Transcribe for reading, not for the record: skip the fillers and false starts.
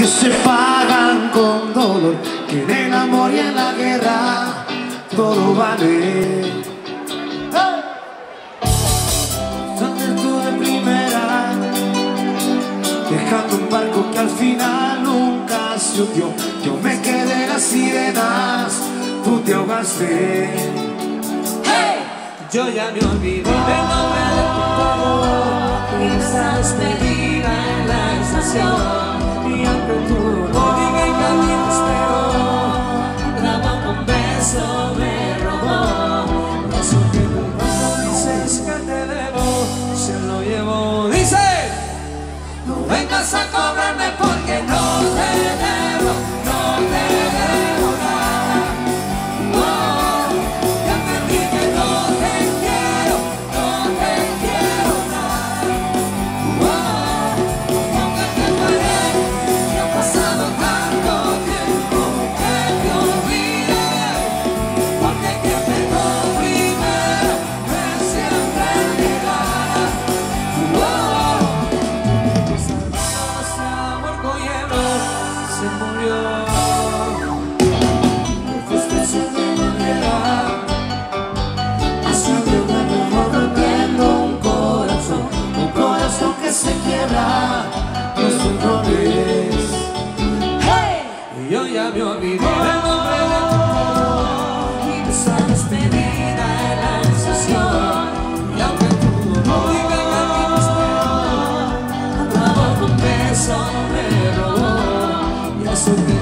se pagan con dolor, que en el amor y en la guerra todo vale. Tú de primera, dejando un barco que al final nunca se hundió. Yo me quedé en las sirenas, tú te ahogaste. ¡Hey! Yo ya me olvidé del nombre de tu amor, y esa despedida en la estación. Y aunque tú no digas que alguien te esperó, graba un beso me robó. Eso que tú cuando dices que te debo, se lo llevo. Dice, no vengas a cobrarme porque no te debo, no te debo nada. Oh, ya entendí que no te quiero, no te quiero nada. Oh, porque te paré, que ha pasado tanto tiempo que te olvidé. Porque quien pegó primero es siempre negar. Ese amor con hielo se murió. Fuiste siempre manera, haciendo un mejor rompiendo un corazón que se quiebra, los errores. ¡Hey! Y yo ya me olvidé del nombre de tu amor y esa despedida en la estación. Y aunque tú no digas que alguien te esperó, acabó con beso me robó. Y eso que